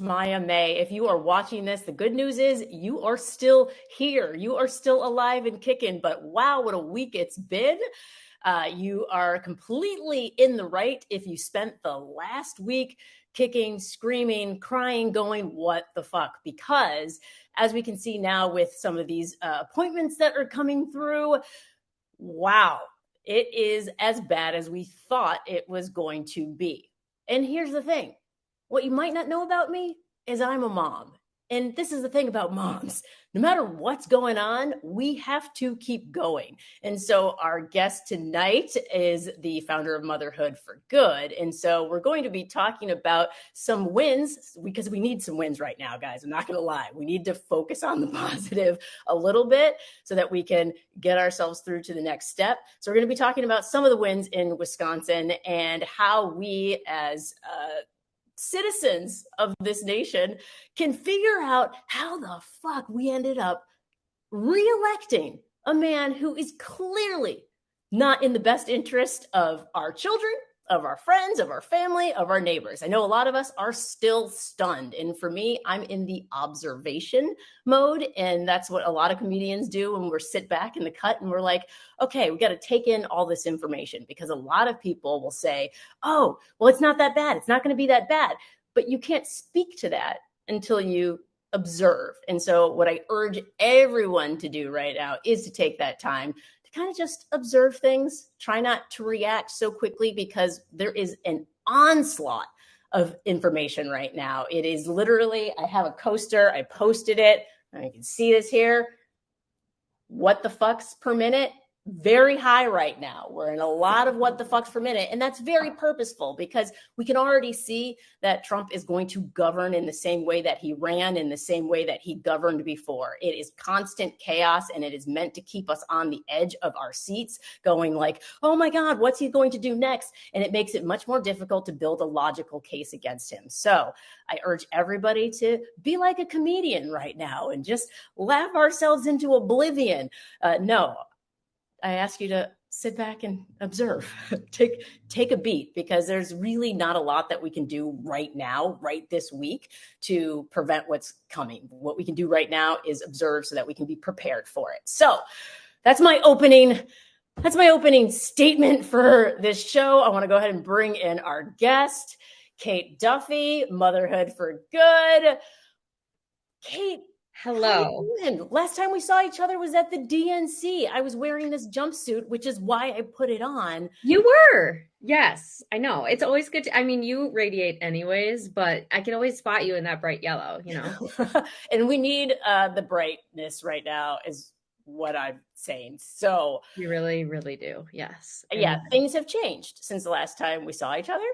Maya May. If you are watching this, the good news is you are still here. You are still alive and kicking, but wow, what a week it's been. You are completely in the right if you spent the last week kicking, screaming, crying, going, what the fuck? Because as we can see now with some of these appointments that are coming through, wow, it is as bad as we thought it was going to be. And here's the thing. What you might not know about me is I'm a mom. And this is the thing about moms. No matter what's going on, we have to keep going. And so our guest tonight is the founder of Motherhood for Good. And so we're going to be talking about some wins because we need some wins right now, guys. I'm not going to lie. We need to focus on the positive a little bit so that we can get ourselves through to the next step. So we're going to be talking about some of the wins in Wisconsin and how we as citizens of this nation can figure out how the fuck we ended up reelecting a man who is clearly not in the best interest of our children, of our friends, of our family, of our neighbors. I know a lot of us are still stunned. And for me, I'm in the observation mode. And that's what a lot of comedians do when we're sit back in the cut and we're like, okay, we got to take in all this information, because a lot of people will say, oh, well, it's not that bad. It's not going to be that bad. But you can't speak to that until you observe. And so what I urge everyone to do right now is to take that time to kind of just observe things. Try not to react so quickly, because there is an onslaught of information right now. It is literally, I have a coaster, I posted it, and you can see this here. What the fucks per minute? Very high right now. We're in a lot of what the fucks per minute. And that's very purposeful, because we can already see that Trump is going to govern in the same way that he ran, in the same way that he governed before. It is constant chaos, and it is meant to keep us on the edge of our seats going like, oh my God, what's he going to do next? And it makes it much more difficult to build a logical case against him. So I urge everybody to be like a comedian right now and just laugh ourselves into oblivion. No, I ask you to sit back and observe, take a beat, because there's really not a lot that we can do right now, right this week, to prevent what's coming. What we can do right now is observe so that we can be prepared for it. So that's my opening statement for this show. I want to go ahead and bring in our guest, Kate Duffy, Motherhood for Good. Kate, hello. Last time we saw each other was at the DNC. I was wearing this jumpsuit, which is why I put it on. You were. Yes, I know. It's always good to, I mean, you radiate anyways, but I can always spot you in that bright yellow, you know. And we need the brightness right now is what I'm saying. So you really, really do. Yes. Yeah, things have changed since the last time we saw each other.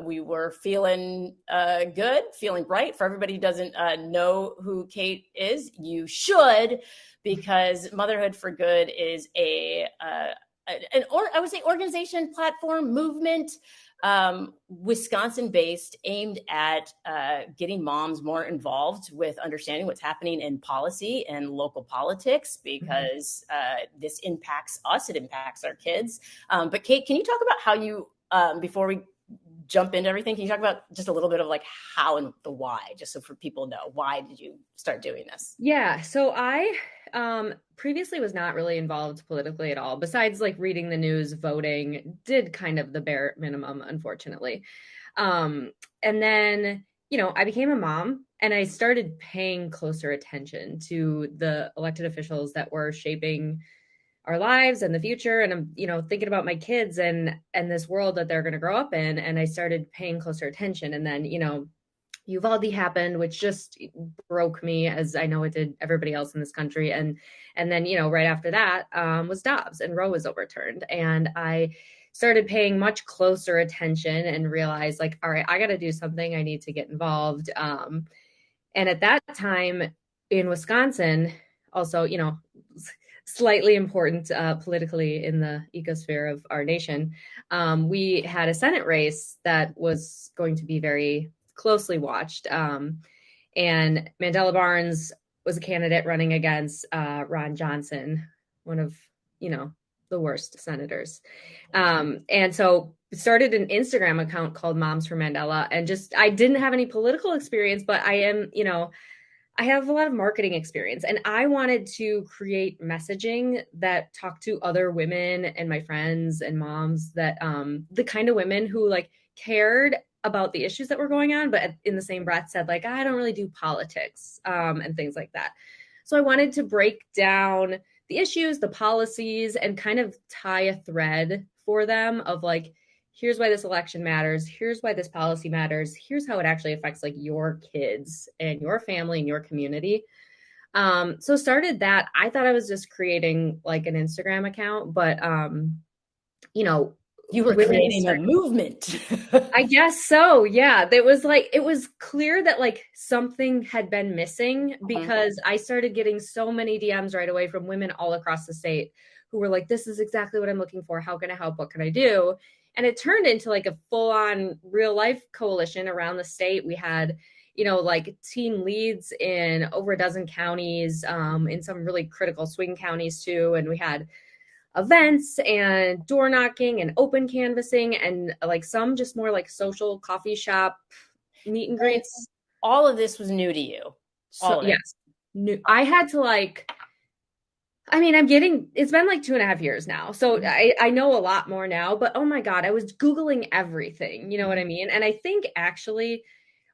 We were feeling good, feeling bright. For everybody who doesn't know who Kate is, you should, because Motherhood for Good is I would say organization, platform, movement, Wisconsin-based, aimed at getting moms more involved with understanding what's happening in policy and local politics, because this impacts us, it impacts our kids. But Kate, can you talk about how you, before we jump into everything, can you talk about just a little bit of like how and the why, just so for people know, why did you start doing this? Yeah, so I previously was not really involved politically at all, besides like reading the news, voting, did kind of the bare minimum, unfortunately. And then, I became a mom, and I started paying closer attention to the elected officials that were shaping our lives and the future. And I'm, thinking about my kids and this world that they're going to grow up in. And I started paying closer attention. And then, Uvalde happened, which just broke me, as I know it did everybody else in this country. And then, right after that was Dobbs, and Roe was overturned. And I started paying much closer attention and realized like, all right, I got to do something. I need to get involved. And at that time in Wisconsin, also, slightly important politically in the ecosphere of our nation, we had a Senate race that was going to be very closely watched. And Mandela Barnes was a candidate running against Ron Johnson, one of, the worst senators. And so started an Instagram account called Moms for Mandela, and just I didn't have any political experience, but I am, I have a lot of marketing experience, and I wanted to create messaging that talked to other women and my friends and moms, that the kind of women who like cared about the issues that were going on, but in the same breath said like, I don't really do politics, and things like that. So I wanted to break down the issues, the policies, and kind of tie a thread for them of like, here's why this election matters, here's why this policy matters, here's how it actually affects like your kids and your family and your community. So started that. I thought I was just creating like an Instagram account, but you know, You were creating a movement. I guess so. Yeah. It was clear that like something had been missing, because I started getting so many DMs right away from women all across the state who were like, this is exactly what I'm looking for. How can I help? What can I do? And it turned into like a full on real life coalition around the state. We had, like team leads in over a dozen counties, in some really critical swing counties too. And we had events and door knocking and open canvassing, and like some just more like social coffee shop meet and greets. All of this was new to you. So yes, I had to like, I mean, it's been like 2.5 years now. So I know a lot more now, but oh my God, I was Googling everything. You know what I mean? And I think actually,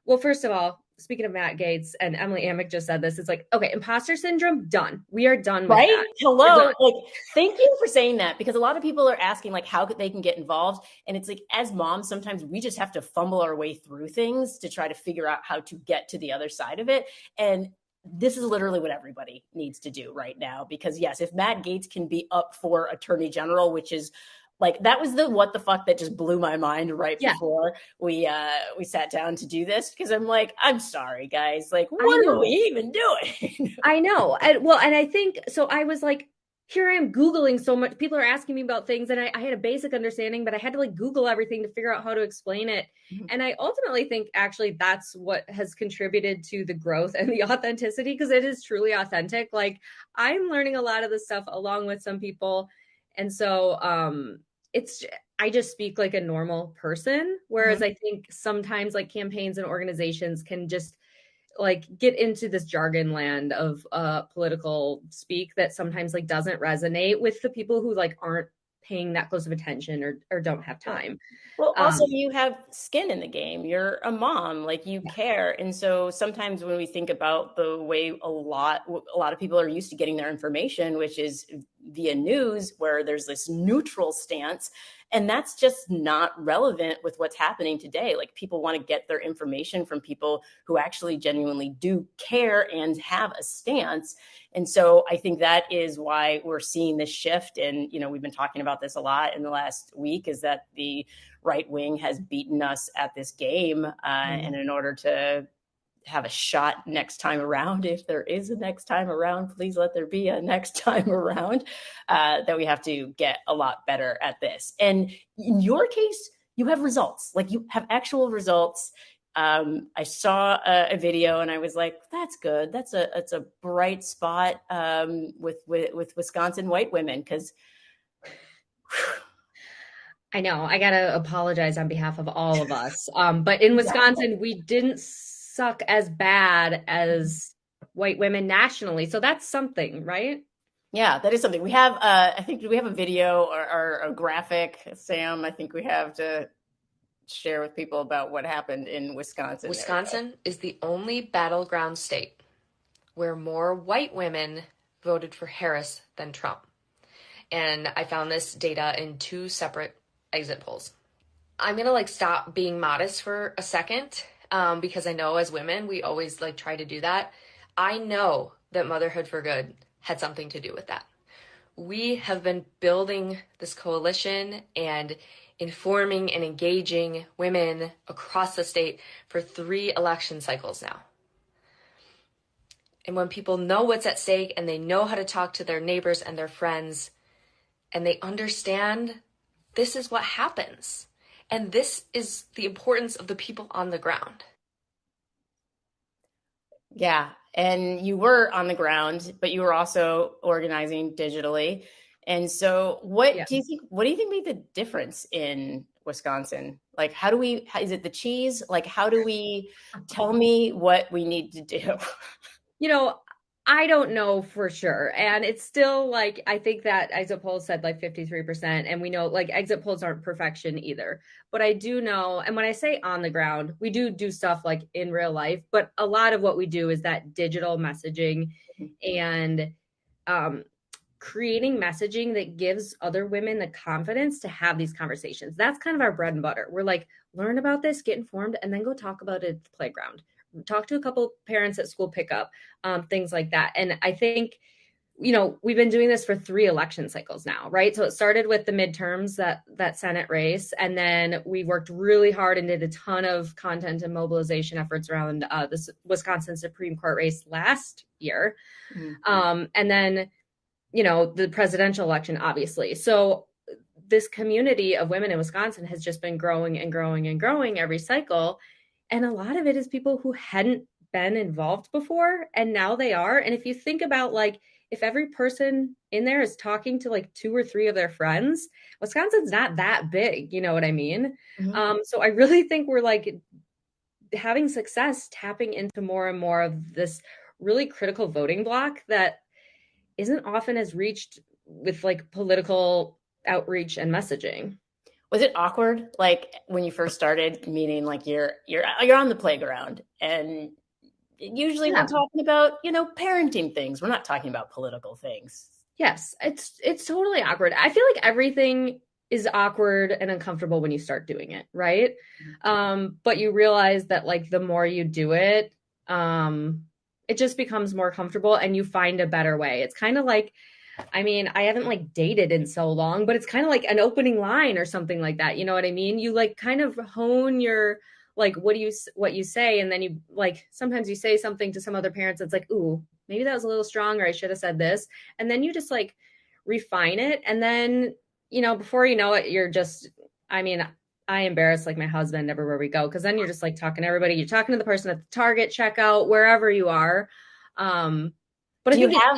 well, first of all, speaking of Matt Gaetz, and Emily Amick just said this, it's like, okay, imposter syndrome, done. We are done with that. Hello. Like, thank you for saying that, because a lot of people are asking like how they can get involved. And it's like, as moms, sometimes we just have to fumble our way through things to try to figure out how to get to the other side of it. And this is literally what everybody needs to do right now, because yes, if Matt Gaetz can be up for attorney general, which is like, that was the what the fuck that just blew my mind right before we sat down to do this, because I'm like, I'm sorry guys, like what are we even doing? I know. And I think so. I was like, here I am Googling so much. People are asking me about things, and I had a basic understanding, but I had to like Google everything to figure out how to explain it. And I ultimately think actually that's what has contributed to the growth and the authenticity, because it is truly authentic. Like, I'm learning a lot of this stuff along with some people. And so I just speak like a normal person. Whereas I think sometimes like campaigns and organizations can just like get into this jargon land of political speak that sometimes like doesn't resonate with the people who like aren't paying that close of attention or don't have time. Well, also you have skin in the game. You're a mom, like you care. And so sometimes when we think about the way a lot of people are used to getting their information, which is via news, where there's this neutral stance, and that's just not relevant with what's happening today. Like, people want to get their information from people who actually genuinely do care and have a stance. And so I think that is why we're seeing this shift. And, we've been talking about this a lot in the last week, is that the right wing has beaten us at this game. And in order to have a shot next time around, if there is a next time around, please let there be a next time around, that we have to get a lot better at this. And in your case, you have results, like you have actual results. I saw a video and I was like, that's good. That's a bright spot with Wisconsin white women, because I know I got to apologize on behalf of all of us. But in Wisconsin, we didn't suck as bad as white women nationally. So that's something, right? Yeah, that is something. We have, I think, do we have a video or a graphic, Sam? I think we have to share with people about what happened in Wisconsin. Wisconsin is the only battleground state where more white women voted for Harris than Trump. And I found this data in 2 separate exit polls. I'm going to stop being modest for a second, because I know as women, we always try to do that. I know that Motherhood for Good had something to do with that. We have been building this coalition and informing and engaging women across the state for 3 election cycles now. And when people know what's at stake and they know how to talk to their neighbors and their friends, and they understand this is what happens, and this is the importance of the people on the ground. Yeah, and you were on the ground, but you were also organizing digitally. And so what do you think made the difference in Wisconsin? Like, is it the cheese? Like, how do we tell me what we need to do? You know, I don't know for sure. And it's still like, I think that exit polls said like 53%. And we know like exit polls aren't perfection either. But I do know, and when I say on the ground, we do stuff like in real life, but a lot of what we do is that digital messaging and creating messaging that gives other women the confidence to have these conversations. That's kind of our bread and butter. We're like, learn about this, get informed, and then go talk about it at the playground. Talk to a couple parents at school pickup, things like that. And I think, we've been doing this for 3 election cycles now, right? So it started with the midterms, that Senate race. And then we worked really hard and did a ton of content and mobilization efforts around this Wisconsin Supreme Court race last year. Mm-hmm. And then, the presidential election, obviously. So this community of women in Wisconsin has just been growing and growing and growing every cycle. And a lot of it is people who hadn't been involved before, and now they are. And if you think about like, if every person in there is talking to like 2 or 3 of their friends, Wisconsin's not that big. You know what I mean? Mm-hmm. So I really think we're like having success tapping into more and more of this really critical voting block that isn't often as reached with like political outreach and messaging. Was it awkward, like when you first started, meaning like you're on the playground and usually we're talking about, parenting things. We're not talking about political things. Yes, it's totally awkward. I feel like everything is awkward and uncomfortable when you start doing it, right? Mm-hmm. But you realize that like the more you do it, it just becomes more comfortable and you find a better way. It's kind of like, I haven't like dated in so long, but it's kind of like an opening line or something like that. You know what I mean? You like kind of hone your, like, what you say. And then you like, sometimes you say something to some other parents that's like, ooh, maybe that was a little strong, or I should have said this. And then you just like refine it. And then, before you know it, you're just, I embarrass like my husband everywhere we go. Cause then you're just like talking to everybody. You're talking to the person at the Target checkout, wherever you are. But do you have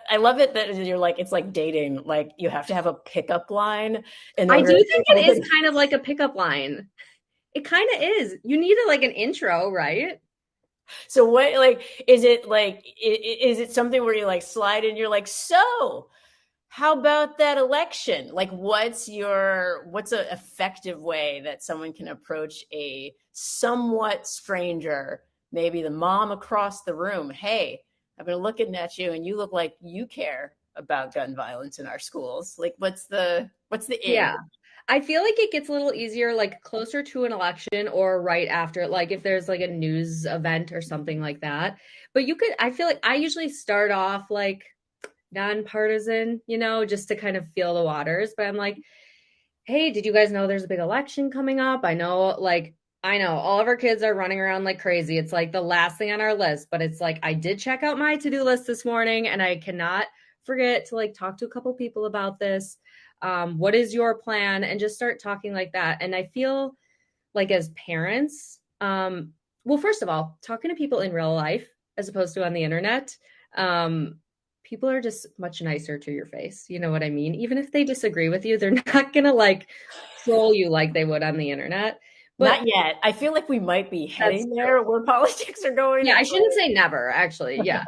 I love it that you're like, it's like dating, like you have to have a pickup line. I do think it is kind of like a pickup line. It kind of is. You need like an intro, right? So what, like, is it something where you like slide in, you're like, so how about that election? Like, what's an effective way that someone can approach a somewhat stranger, maybe the mom across the room? Hey, I've been looking at you and you look like you care about gun violence in our schools. Like, what's the end? Yeah. I feel like it gets a little easier, like closer to an election or right after, like if there's like a news event or something like that. But I feel like I usually start off like nonpartisan, just to kind of feel the waters. But I'm like, hey, did you guys know there's a big election coming up? I know all of our kids are running around like crazy. It's like the last thing on our list, but it's like, I did check out my to-do list this morning and I cannot forget to like talk to a couple people about this. What is your plan? And just start talking like that. And I feel like as parents, well, first of all, talking to people in real life as opposed to on the internet, people are just much nicer to your face. You know what I mean? Even if they disagree with you, they're not going to like troll you like they would on the internet. But not yet. I feel like we might be heading there where politics are going. Yeah, I shouldn't say never, actually. Yeah.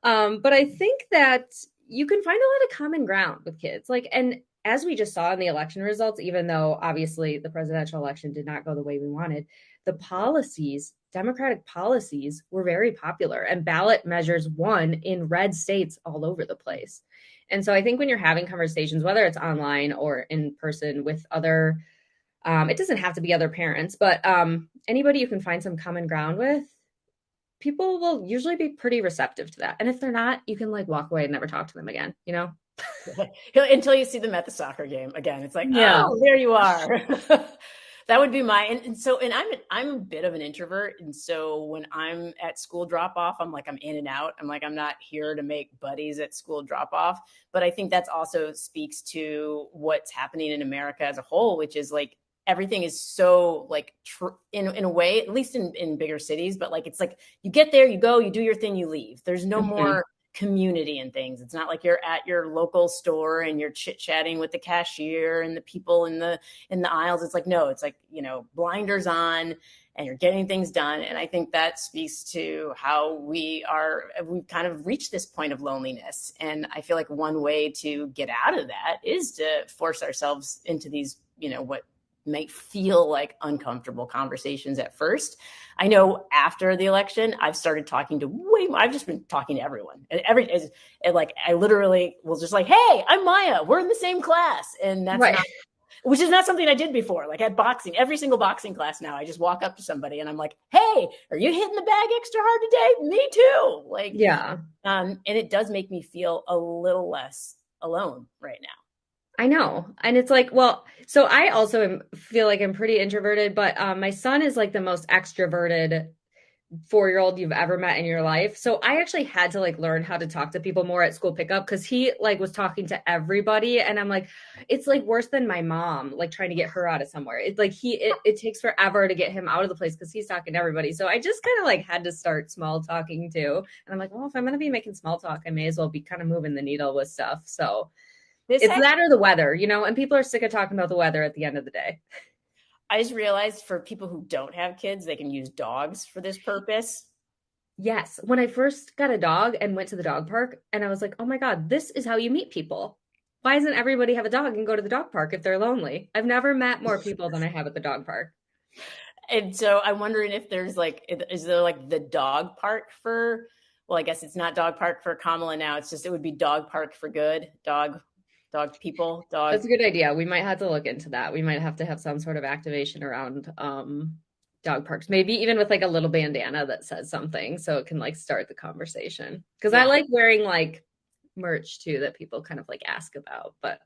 But I think that you can find a lot of common ground with kids. Like, and as we just saw in the election results, even though obviously the presidential election did not go the way we wanted, the policies, Democratic policies, were very popular and ballot measures won in red states all over the place. And so I think when you're having conversations, whether it's online or in person with other it doesn't have to be other parents, but anybody you can find some common ground with, people will usually be pretty receptive to that. And if they're not, you can like walk away and never talk to them again, Until you see them at the soccer game again. It's like, oh, there you are. That would be and I'm a bit of an introvert. And so when I'm at school drop off, I'm in and out. I'm not here to make buddies at school drop off. But I think that's also speaks to what's happening in America as a whole, which is like, everything is so like in a way, at least in bigger cities, but like, it's like you get there, you go, you do your thing, you leave. There's no more community and things. It's not like you're at your local store and you're chit-chatting with the cashier and the people in the aisles. It's like, no, it's like, blinders on and you're getting things done. And I think that speaks to how we've kind of reached this point of loneliness. And I feel like one way to get out of that is to force ourselves into these, what might feel like uncomfortable conversations at first. I know after the election, I've started talking to way more. I've just been talking to everyone. I literally was just like, hey, I'm Maya. We're in the same class. And that's right. Which is not something I did before. Like at boxing, every single boxing class now, I just walk up to somebody and I'm like, hey, are you hitting the bag extra hard today? Me too. Yeah. And it does make me feel a little less alone right now. I know. And it's like, well, so I also feel like I'm pretty introverted, but my son is like the most extroverted 4-year-old you've ever met in your life. So I actually had to like learn how to talk to people more at school pickup because he like was talking to everybody. And I'm like, it's like worse than my mom, like trying to get her out of somewhere. It's like it takes forever to get him out of the place because he's talking to everybody. So I just kind of like had to start small talking too. And I'm like, well, if I'm going to be making small talk, I may as well be kind of moving the needle with stuff. So it's that or the weather, and people are sick of talking about the weather at the end of the day. I just realized for people who don't have kids, they can use dogs for this purpose. Yes. When I first got a dog and went to the dog park, and I was like, oh my God, this is how you meet people. Why doesn't everybody have a dog and go to the dog park if they're lonely? I've never met more people than I have at the dog park. And so I'm wondering if there's is there like the dog park for, well, I guess it's not dog park for Kamala now. It's just, it would be dog park for good. Dog people. That's a good idea. We might have to look into that. We might have to have some sort of activation around dog parks, maybe even with like a little bandana that says something so it can like start the conversation. Because I like wearing like merch too that people kind of like ask about. But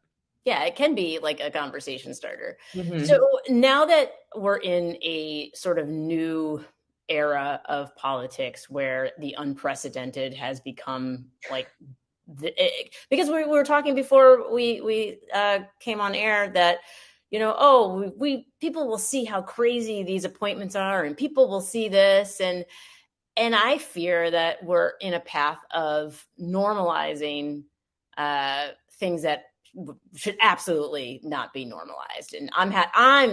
yeah, it can be like a conversation starter. Mm-hmm. So now that we're in a sort of new era of politics where the unprecedented has become like because we were talking before we came on air that people will see how crazy these appointments are and people will see this and I fear that we're in a path of normalizing things that should absolutely not be normalized. And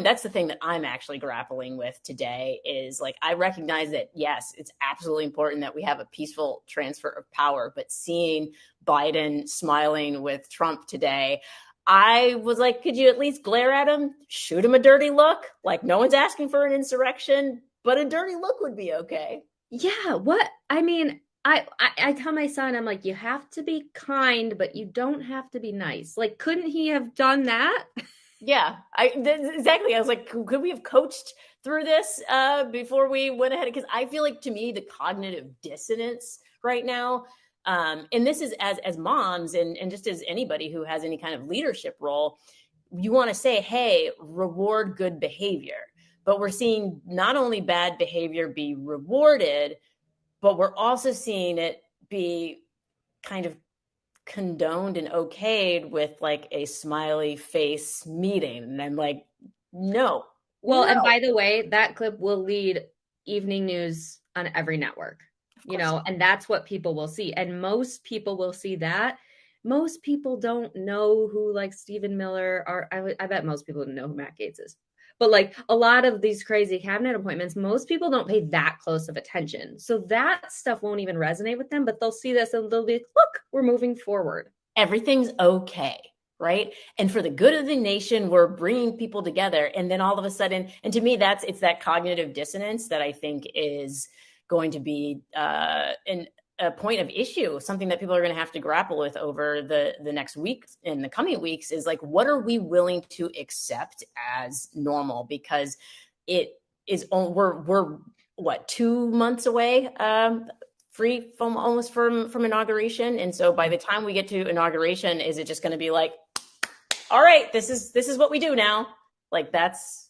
that's the thing that I'm actually grappling with today is like, I recognize that, yes, it's absolutely important that we have a peaceful transfer of power, but seeing Biden smiling with Trump today, I was like, could you at least glare at him, shoot him a dirty look? Like no one's asking for an insurrection, but a dirty look would be okay. Yeah. What? I mean, I tell my son, I'm like, you have to be kind, but you don't have to be nice. Like, couldn't he have done that? Yeah, exactly. I was like, could we have coached through this before we went ahead? Because I feel like to me, the cognitive dissonance right now, and this is as moms and just as anybody who has any kind of leadership role, you want to say, hey, reward good behavior. But we're seeing not only bad behavior be rewarded, but we're also seeing it be kind of condoned and okayed with like a smiley face meeting. And I'm like, no. Well, and by the way, that clip will lead evening news on every network, and that's what people will see. And most people will see that. Most people don't know who like Stephen Miller are. I bet most people don't know who Matt Gaetz is. But like a lot of these crazy cabinet appointments, most people don't pay that close of attention. So that stuff won't even resonate with them, but they'll see this and they'll be like, look, we're moving forward. Everything's okay, right? And for the good of the nation, we're bringing people together. And then all of a sudden, and to me, it's that cognitive dissonance that I think is going to be a point of issue, something that people are going to have to grapple with over the next week and the coming weeks is like, what are we willing to accept as normal? Because it is, we're what, 2 months away, free from almost from inauguration. And so by the time we get to inauguration, is it just going to be like, all right, this is what we do now? Like that's,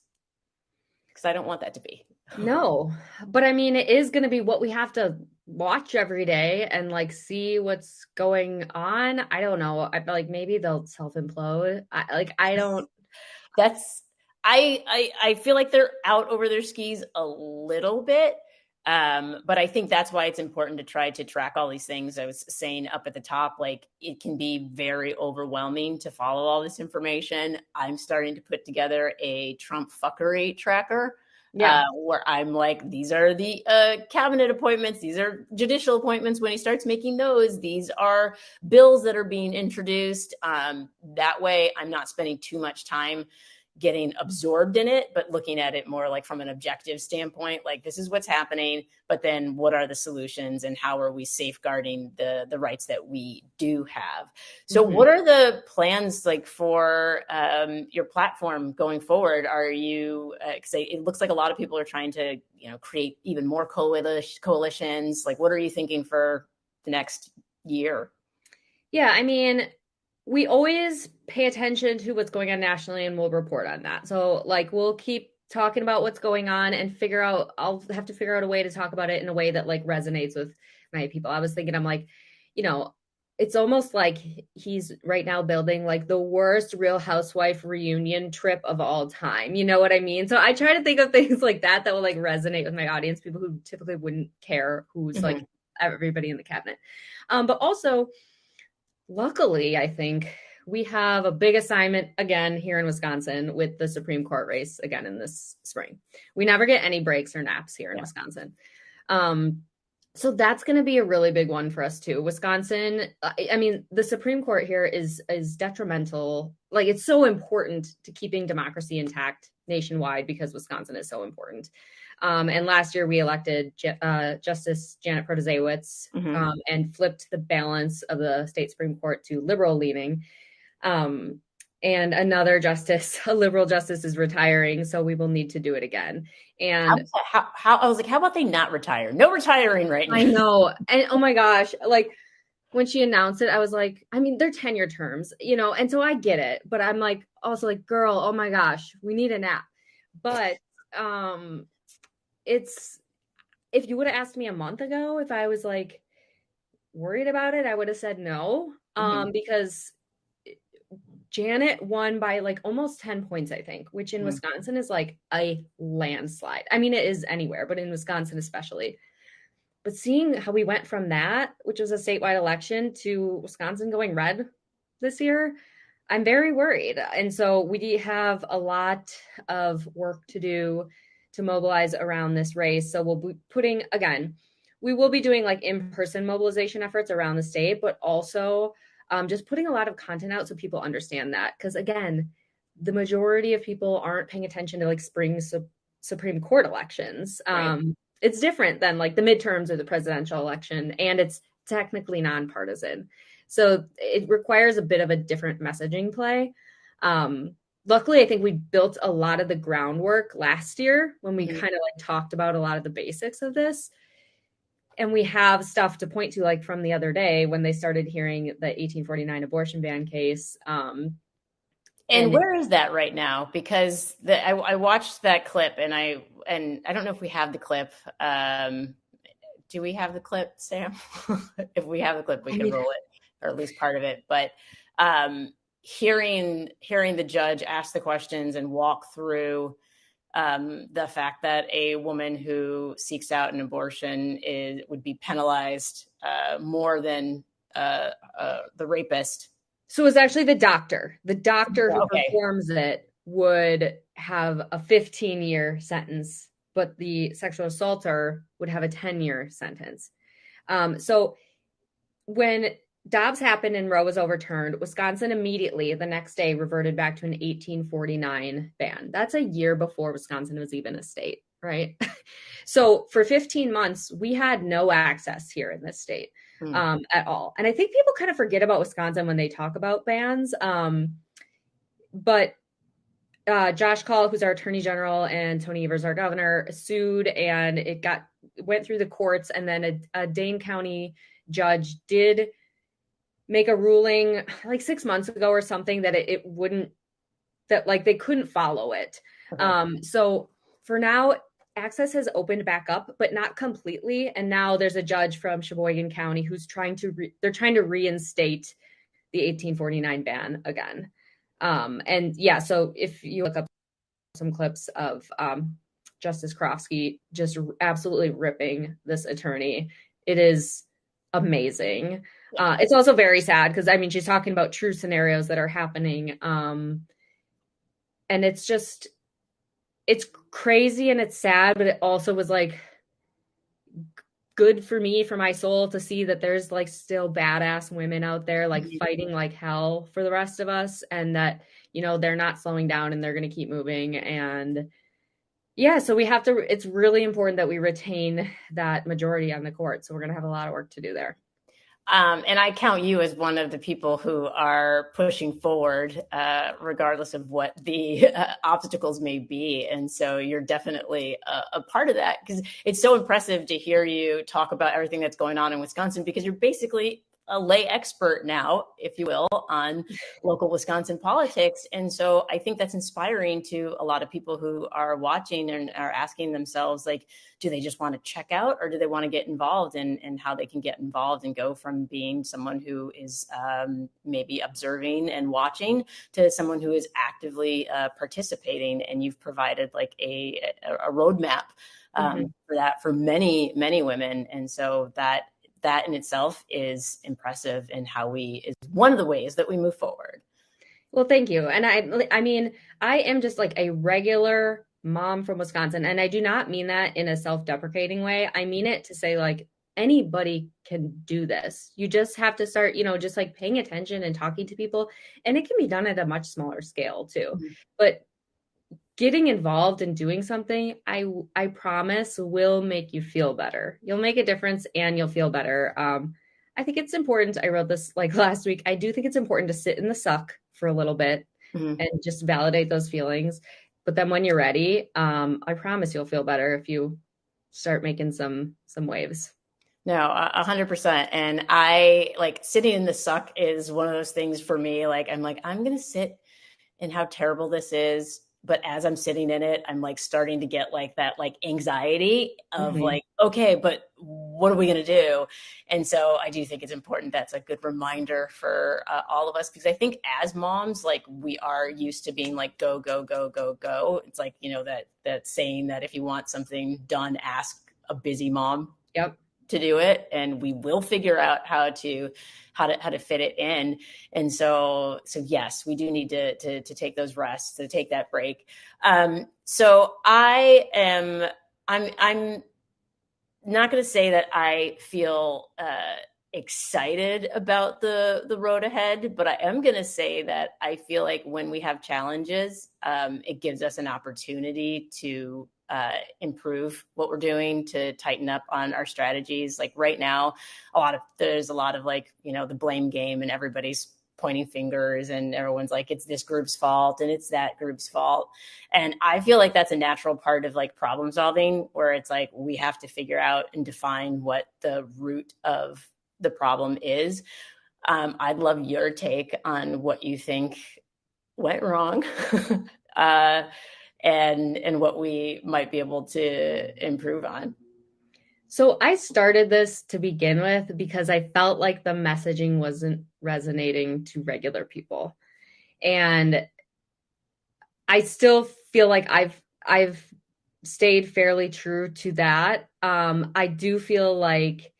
because I don't want that to be. No, but I mean, it is going to be what we have to watch every day and like see what's going on. I don't know. I feel like maybe they'll self-implode. I feel like they're out over their skis a little bit. But I think that's why it's important to try to track all these things. I was saying up at the top, like it can be very overwhelming to follow all this information. I'm starting to put together a Trump fuckery tracker. Yeah. Where I'm like, these are the cabinet appointments, these are judicial appointments. When he starts making those, these are bills that are being introduced. That way, I'm not spending too much time getting absorbed in it, but looking at it more like from an objective standpoint, like this is what's happening, but then what are the solutions and how are we safeguarding the rights that we do have? So what are the plans like for your platform going forward? Are you, cause it looks like a lot of people are trying to, create even more coalitions. Like, what are you thinking for the next year? Yeah, I mean, we always pay attention to what's going on nationally and we'll report on that. So like we'll keep talking about what's going on and I'll have to figure out a way to talk about it in a way that like resonates with my people. I was thinking, I'm like, it's almost like he's right now building like the worst Real Housewife reunion trip of all time. You know what I mean? So I try to think of things like that will like resonate with my audience, people who typically wouldn't care who's like everybody in the cabinet. But also, luckily, I think we have a big assignment again here in Wisconsin with the Supreme Court race again in this spring. We never get any breaks or naps here in Wisconsin. So that's going to be a really big one for us too. Wisconsin, I mean, the Supreme Court here is detrimental. Like it's so important to keeping democracy intact nationwide because Wisconsin is so important. And last year we elected Justice Janet Protasiewicz and flipped the balance of the state Supreme Court to liberal leaning. And another justice, a liberal justice, is retiring, so we will need to do it again. And how I was like, how about they not retire? No retiring right now. I know. And oh my gosh, like when she announced it, I was like, I mean, they're 10-year terms, and so I get it. But I'm like, also like, girl, oh my gosh, we need a nap. But if you would have asked me a month ago if I was like worried about it, I would have said no. Because Janet won by like almost 10 points, I think, which in Wisconsin is like a landslide. I mean, it is anywhere, but in Wisconsin especially. But seeing how we went from that, which was a statewide election, to Wisconsin going red this year, I'm very worried. And so we have a lot of work to do to mobilize around this race. So we'll be we will be doing like in-person mobilization efforts around the state, but also just putting a lot of content out so people understand that. Because again, the majority of people aren't paying attention to like spring Supreme Court elections. Right. It's different than like the midterms or the presidential election, and it's technically nonpartisan. So it requires a bit of a different messaging play. Luckily, I think we built a lot of the groundwork last year when we kind of like talked about a lot of the basics of this. And we have stuff to point to, like from the other day when they started hearing the 1849 abortion ban case. And where is that right now? Because I watched that clip, and I don't know if we have the clip. Do we have the clip, Sam? If we have the clip, we can roll it, or at least part of it. But hearing the judge ask the questions and walk through the fact that a woman who seeks out an abortion would be penalized more than the rapist. So it was actually the doctor. The doctor who performs it would have a 15-year sentence, but the sexual assaulter would have a 10-year sentence. So when Dobbs happened and Roe was overturned, Wisconsin immediately the next day reverted back to an 1849 ban. That's a year before Wisconsin was even a state, right? So for 15 months, we had no access here in this state at all. And I think people kind of forget about Wisconsin when they talk about bans. But Josh Call, who's our attorney general, and Tony Evers, our governor, sued, and it went through the courts. And then a Dane County judge did make a ruling like 6 months ago or something that they couldn't follow it. So for now, access has opened back up, but not completely. And now there's a judge from Sheboygan County who's trying to reinstate the 1849 ban again. So if you look up some clips of Justice Krofsky just absolutely ripping this attorney. It is amazing. It's also very sad because, I mean, she's talking about true scenarios that are happening. And it's crazy and it's sad, but it also was like good for me, for my soul, to see that there's like still badass women out there like fighting like hell for the rest of us, and that, you know, they're not slowing down and they're going to keep moving. And yeah, so we have to, it's really important that we retain that majority on the court. So we're going to have a lot of work to do there. And I count you as one of the people who are pushing forward, regardless of what the obstacles may be. And so you're definitely a part of that, because it's so impressive to hear you talk about everything that's going on in Wisconsin, because you're basically a lay expert now, if you will, on local Wisconsin politics. And so I think that's inspiring to a lot of people who are watching and are asking themselves, like, do they just want to check out, or do they want to get involved, and how they can get involved and go from being someone who is maybe observing and watching to someone who is actively participating. And you've provided like a roadmap for that for many, many women. And so that in itself is impressive, and is one of the ways that we move forward. Well, thank you. And I mean, I am just like a regular mom from Wisconsin, and I do not mean that in a self-deprecating way. I mean it to say like anybody can do this. You just have to start, you know, just like paying attention and talking to people, and it can be done at a much smaller scale too. But getting involved and doing something, I promise, will make you feel better. You'll make a difference and you'll feel better. I think it's important. I wrote this like last week. I do think it's important to sit in the suck for a little bit and just validate those feelings. But then when you're ready, I promise you'll feel better if you start making some waves. No, 100%. And I like sitting in the suck is one of those things for me. Like, I'm going to sit in how terrible this is. But as I'm sitting in it, I'm like starting to get like that like anxiety of like, okay, but what are we going to do? And so I do think it's important. That's a good reminder for all of us, because I think as moms, like, we are used to being like, go, go, go, go, go. It's like, you know, that saying that if you want something done, ask a busy mom. Yep. To do it, and we will figure out how to fit it in. And so yes, we do need to take those rests, to take that break. So I'm not going to say that I feel excited about the road ahead, but I am going to say that I feel like when we have challenges, it gives us an opportunity to improve what we're doing, to tighten up on our strategies. Like right now, there's a lot of like, you know, the blame game, and everybody's pointing fingers, and everyone's like, it's this group's fault and it's that group's fault. And I feel like that's a natural part of like problem solving, where it's like, we have to figure out and define what the root of the problem is. I'd love your take on what you think went wrong. And what we might be able to improve on. So I started this to begin with because I felt like the messaging wasn't resonating to regular people. And I still feel like I've stayed fairly true to that. I do feel like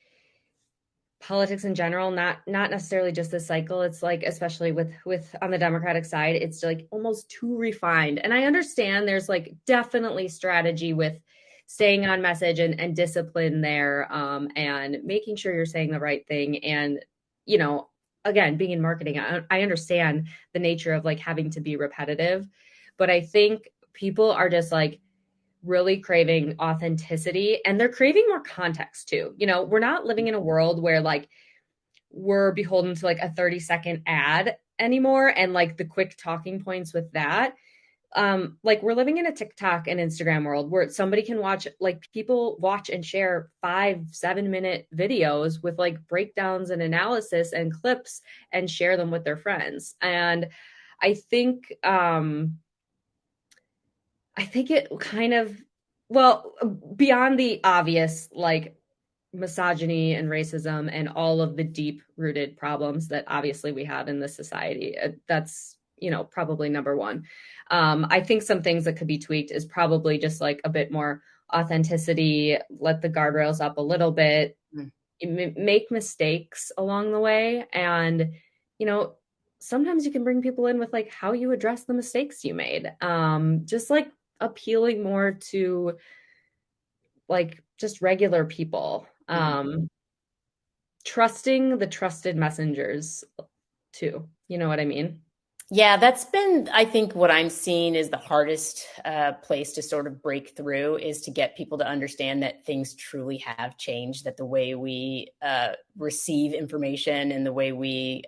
politics in general, not necessarily just this cycle. It's like, especially with on the Democratic side, it's like almost too refined. And I understand there's like definitely strategy with staying on message and discipline there, and making sure you're saying the right thing. And, you know, again, being in marketing, I understand the nature of like having to be repetitive, but I think people are just like really craving authenticity, and they're craving more context too. You know, we're not living in a world where like we're beholden to like a 30-second ad anymore and like the quick talking points with that. Like we're living in a TikTok and Instagram world where somebody can watch, like people watch and share 5-7 minute videos with like breakdowns and analysis and clips and share them with their friends. And I think it kind of, well, beyond the obvious, like misogyny and racism and all of the deep rooted problems that obviously we have in this society, that's probably number one. I think some things that could be tweaked is probably just like a bit more authenticity, let the guardrails up a little bit, make mistakes along the way. And, sometimes you can bring people in with like how you address the mistakes you made. Just like appealing more to like just regular people. Trusting the trusted messengers too. You know what I mean? Yeah, that's been, I think, what I'm seeing is the hardest place to sort of break through is to get people to understand that things truly have changed, that the way we receive information and the way we,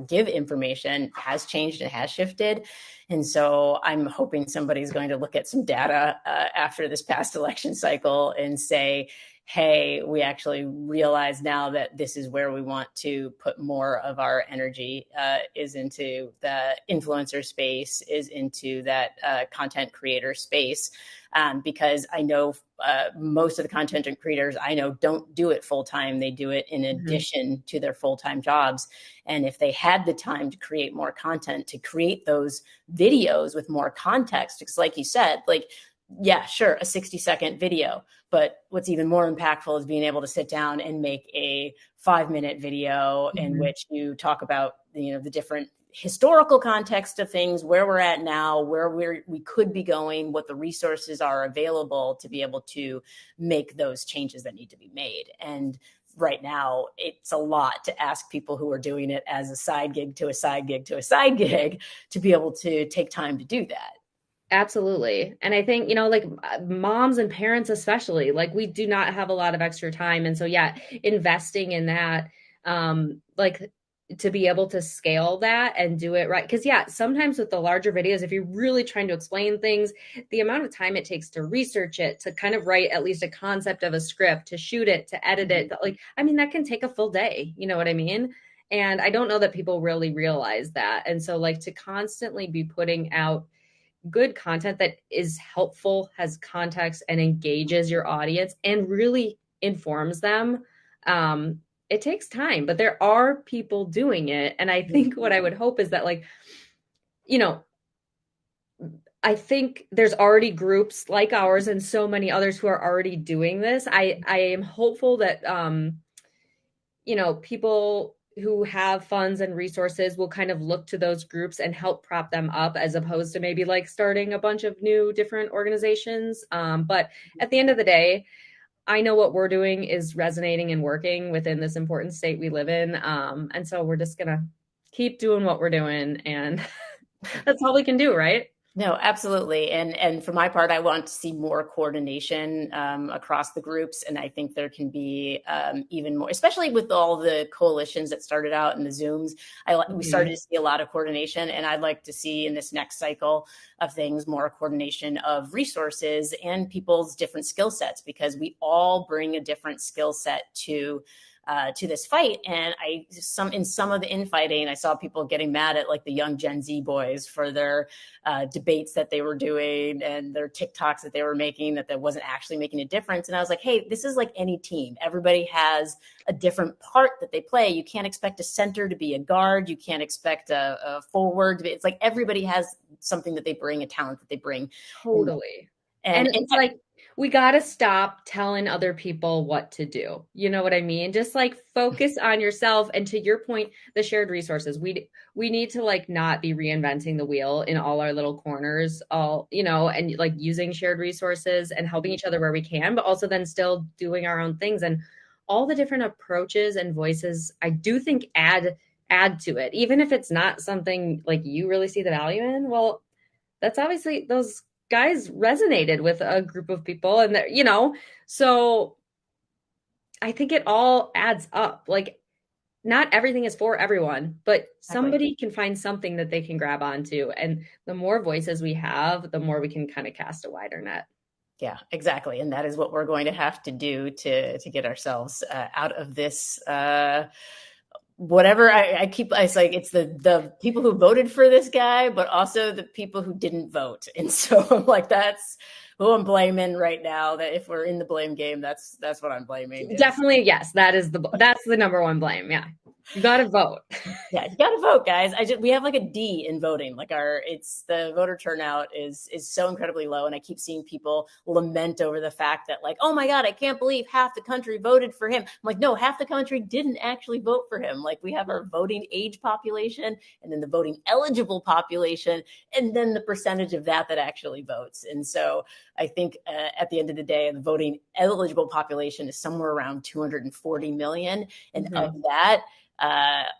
give information has changed and has shifted. And so I'm hoping somebody's going to look at some data after this past election cycle and say, hey, we actually realize now that this is where we want to put more of our energy is into the influencer space, is into that content creator space. Because I know most of the content creators I know don't do it full time. They do it in addition to their full-time jobs. And if they had the time to create more content, to create those videos with more context, because like you said, like, yeah, sure, a 60-second video. But what's even more impactful is being able to sit down and make a 5-minute video in which you talk about, the different historical context of things, where we're at now, where we could be going, what the resources are available to be able to make those changes that need to be made. And right now, it's a lot to ask people who are doing it as a side gig to a side gig to a side gig to be able to take time to do that. Absolutely. And I think, like moms and parents, especially, like we do not have a lot of extra time. And so, yeah, investing in that, like to be able to scale that and do it right. Because, yeah, sometimes with the larger videos, if you're really trying to explain things, the amount of time it takes to research it, to kind of write at least a concept of a script, to shoot it, to edit it, like, I mean, that can take a full day. You know what I mean? And I don't know that people really realize that. And so, like, to constantly be putting out good content that is helpful, has context, and engages your audience and really informs them. It takes time, but there are people doing it. And I think what I would hope is that, like, I think there's already groups like ours and so many others who are already doing this. I am hopeful that, people who have funds and resources will kind of look to those groups and help prop them up, as opposed to maybe like starting a bunch of new different organizations. But at the end of the day, I know what we're doing is resonating and working within this important state we live in. And so we're just going to keep doing what we're doing. And that's all we can do, right? No, absolutely. And for my part, I want to see more coordination across the groups. And I think there can be even more, especially with all the coalitions that started out in the Zooms. We started to see a lot of coordination, and I'd like to see in this next cycle of things more coordination of resources and people's different skill sets, because we all bring a different skill set to this fight. And in some of the infighting, I saw people getting mad at like the young Gen Z boys for their debates that they were doing and their TikToks that they were making, that wasn't actually making a difference. And I was like, hey, this is like any team. Everybody has a different part that they play. You can't expect a center to be a guard. You can't expect a forward to be. It's like everybody has something that they bring, a talent that they bring. Totally. And it's like, we got to stop telling other people what to do. You know what I mean? Just like focus on yourself. And to your point, the shared resources, we need to like not be reinventing the wheel in all our little corners, and like using shared resources and helping each other where we can, but also then still doing our own things. And all the different approaches and voices, I do think add to it, even if it's not something like you really see the value in. Well, that's obviously those guys resonated with a group of people, and so I think it all adds up. Like, not everything is for everyone, but somebody can find something that they can grab onto. And the more voices we have, the more we can kind of cast a wider net. Yeah, exactly. And that is what we're going to have to do to get ourselves out of this whatever. It's like, it's the people who voted for this guy, but also the people who didn't vote. And so I'm like, that's who I'm blaming right now. That if we're in the blame game, that's what I'm blaming. Definitely. Yes. That's the number one blame. Yeah. You got to vote. Yeah, you got to vote, guys. We have like a D in voting. Like the voter turnout is so incredibly low, and I keep seeing people lament over the fact that like, oh my God, I can't believe half the country voted for him. I'm like, no, half the country didn't actually vote for him. Like we have our voting age population, and then the voting eligible population, and then the percentage of that actually votes. And so I think at the end of the day, the voting eligible population is somewhere around 240 million, and of that,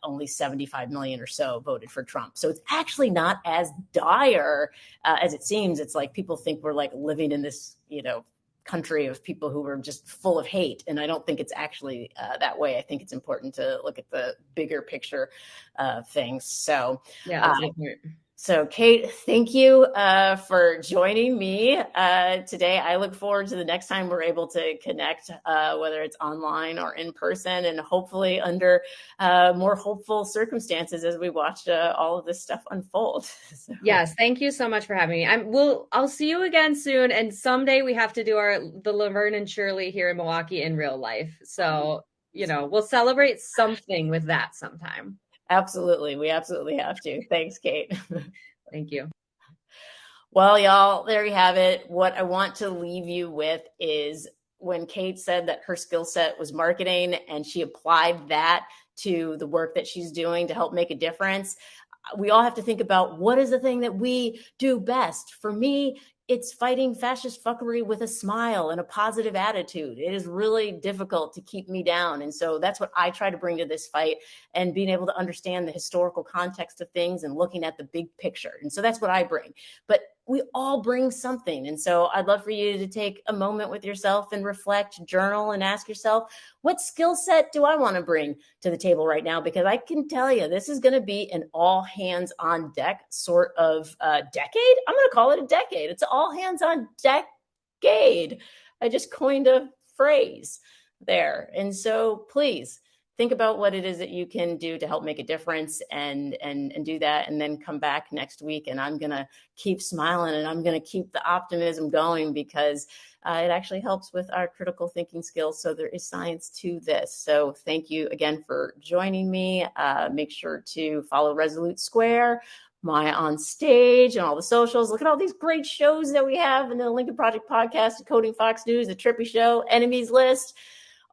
only 75 million or so voted for Trump. So it's actually not as dire as it seems. It's like people think we're like living in this, country of people who are just full of hate. And I don't think it's actually that way. I think it's important to look at the bigger picture of things. So yeah, that's a good point. So, Kate, thank you for joining me today. I look forward to the next time we're able to connect, whether it's online or in person, and hopefully under more hopeful circumstances as we watch all of this stuff unfold. So. Yes, thank you so much for having me. I'll see you again soon, and someday we have to do the Laverne and Shirley here in Milwaukee in real life. So, we'll celebrate something with that sometime. Absolutely. We absolutely have to. Thanks, Kate. Thank you. Well, y'all, there you have it. What I want to leave you with is when Kate said that her skill set was marketing and she applied that to the work that she's doing to help make a difference. We all have to think about what is the thing that we do best. For me, it's fighting fascist fuckery with a smile and a positive attitude. It is really difficult to keep me down. And so that's what I try to bring to this fight, and being able to understand the historical context of things and looking at the big picture. And so that's what I bring. But we all bring something. And so I'd love for you to take a moment with yourself and reflect, journal, and ask yourself, what skill set do I want to bring to the table right now? Because I can tell you, this is going to be an all hands on deck sort of decade. I'm going to call it a decade. It's all hands on decade. I just coined a phrase there. And so please think about what it is that you can do to help make a difference, and do that, and then come back next week. And I'm going to keep smiling, and I'm going to keep the optimism going, because it actually helps with our critical thinking skills. So there is science to this. So thank you again for joining me. Make sure to follow Resolute Square, Maya on Stage, and all the socials. Look at all these great shows that we have in the Lincoln Project podcast, Decoding Fox News, The Trippy Show, Enemies List,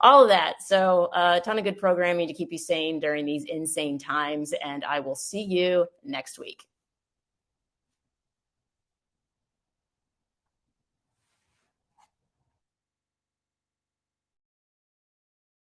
all of that. So a ton of good programming to keep you sane during these insane times. And I will see you next week.